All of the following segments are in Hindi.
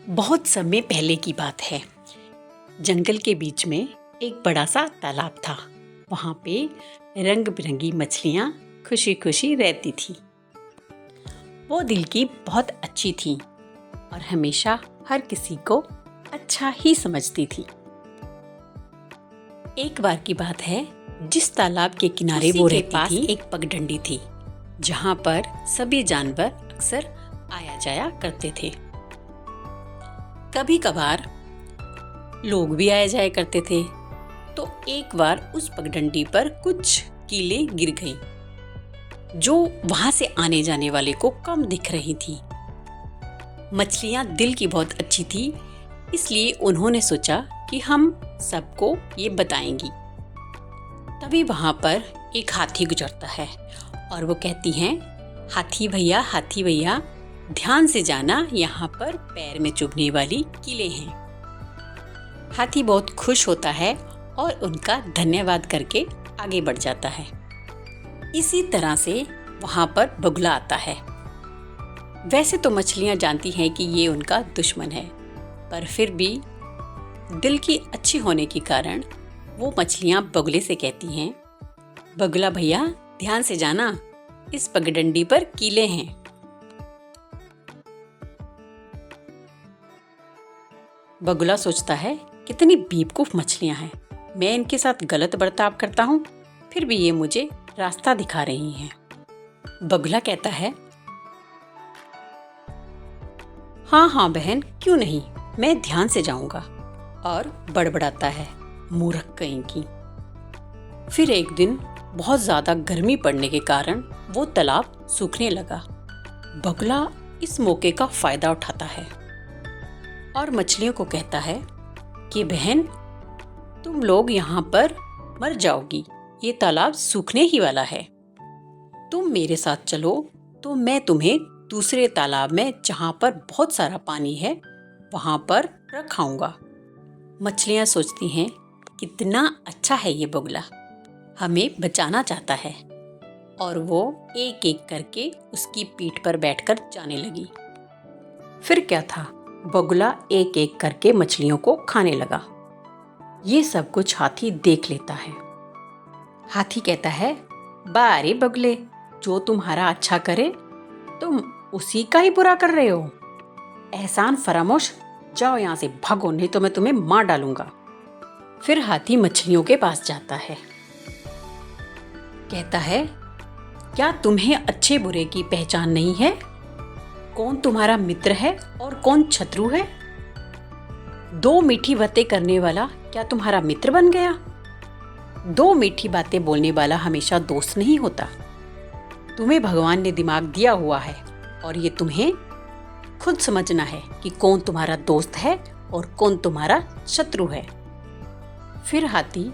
बहुत समय पहले की बात है। जंगल के बीच में एक बड़ा सा तालाब था। वहाँ पे रंग बिरंगी मछलियाँ खुशी खुशी रहती थी। वो दिल की बहुत अच्छी थी और हमेशा हर किसी को अच्छा ही समझती थी। एक बार की बात है, जिस तालाब के किनारे वो रहती थी, एक पगडंडी थी जहाँ पर सभी जानवर अक्सर आया जाया करते थे। कभी कभार लोग भी आया जाया करते थे। तो एक बार उस पगडंडी पर कुछ कीलें गिर गईं, जो वहां से आने जाने वाले को कम दिख रही थी। मछलियां दिल की बहुत अच्छी थी, इसलिए उन्होंने सोचा कि हम सबको ये बताएंगी। तभी वहां पर एक हाथी गुजरता है और वो कहती हैं, हाथी भैया ध्यान से जाना, यहाँ पर पैर में चुभने वाली कीलें हैं। हाथी बहुत खुश होता है और उनका धन्यवाद करके आगे बढ़ जाता है। इसी तरह से वहाँ पर बगुला आता है। वैसे तो मछलियाँ जानती हैं कि ये उनका दुश्मन है, पर फिर भी दिल की अच्छी होने के कारण वो मछलियाँ बगुले से कहती हैं, बगुला भैया ध्यान से जाना, इस पगडंडी पर कीलें हैं। बगुला सोचता है, कितनी बेवकूफ मछलियां हैं, मैं इनके साथ गलत बर्ताव करता हूँ, फिर भी ये मुझे रास्ता दिखा रही हैं। बगुला कहता है, हाँ बहन, क्यों नहीं, मैं ध्यान से जाऊंगा। और बड़बड़ाता है, मूर्ख कहीं की। फिर एक दिन बहुत ज्यादा गर्मी पड़ने के कारण वो तालाब सूखने लगा। बगुला इस मौके का फायदा उठाता है और मछलियों को कहता है कि बहन, तुम लोग यहाँ पर मर जाओगी, ये तालाब सूखने ही वाला है। तुम मेरे साथ चलो तो मैं तुम्हें दूसरे तालाब में, जहाँ पर बहुत सारा पानी है, वहाँ पर रखाऊंगा। मछलियाँ सोचती हैं, कितना अच्छा है ये बगुला, हमें बचाना चाहता है। और वो एक एक करके उसकी पीठ पर बैठकर जाने लगी। फिर क्या था, बगुला एक एक करके मछलियों को खाने लगा। ये सब कुछ हाथी देख लेता है। हाथी कहता है, बारे बगुले, जो तुम्हारा अच्छा करे तुम उसी का ही बुरा कर रहे हो। एहसान फरामोश, जाओ यहाँ से भागो, नहीं तो मैं तुम्हें मार डालूंगा। फिर हाथी मछलियों के पास जाता है, कहता है, क्या तुम्हें अच्छे बुरे की पहचान नहीं है? कौन तुम्हारा मित्र है और कौन शत्रु है? दो मीठी बातें करने वाला क्या तुम्हारा मित्र बन गया? दो मीठी बातें बोलने वाला हमेशा दोस्त नहीं होता। तुम्हें भगवान ने दिमाग दिया हुआ है और ये तुम्हें खुद समझना है कि कौन तुम्हारा दोस्त है और कौन तुम्हारा शत्रु है। फिर हाथी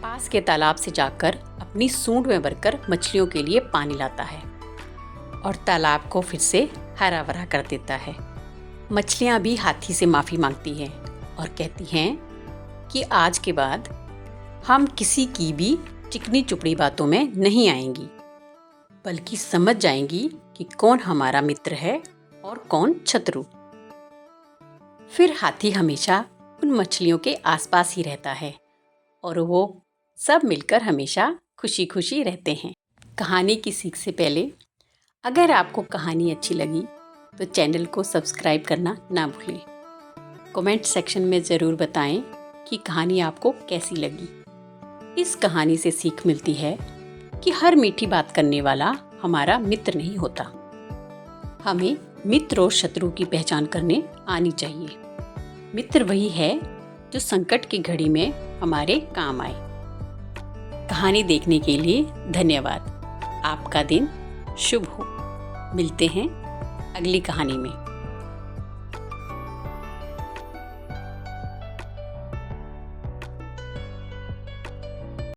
पास के तालाब से जाकर अपनी सूंड में भरकर मछलियों के लिए पानी लाता है और तालाब को फिर से हरा भरा कर देता है। मछलियाँ भी हाथी से माफ़ी मांगती हैं और कहती हैं कि आज के बाद हम किसी की भी चिकनी चुपड़ी बातों में नहीं आएंगी, बल्कि समझ जाएंगी कि कौन हमारा मित्र है और कौन शत्रु। फिर हाथी हमेशा उन मछलियों के आसपास ही रहता है और वो सब मिलकर हमेशा खुशी खुशी रहते हैं। कहानी की सीख से पहले, अगर आपको कहानी अच्छी लगी तो चैनल को सब्सक्राइब करना ना भूलें। कमेंट सेक्शन में ज़रूर बताएं कि कहानी आपको कैसी लगी। इस कहानी से सीख मिलती है कि हर मीठी बात करने वाला हमारा मित्र नहीं होता। हमें मित्र और शत्रु की पहचान करने आनी चाहिए। मित्र वही है जो संकट की घड़ी में हमारे काम आए। कहानी देखने के लिए धन्यवाद। आपका दिन शुभ हो। मिलते हैं अगली कहानी में।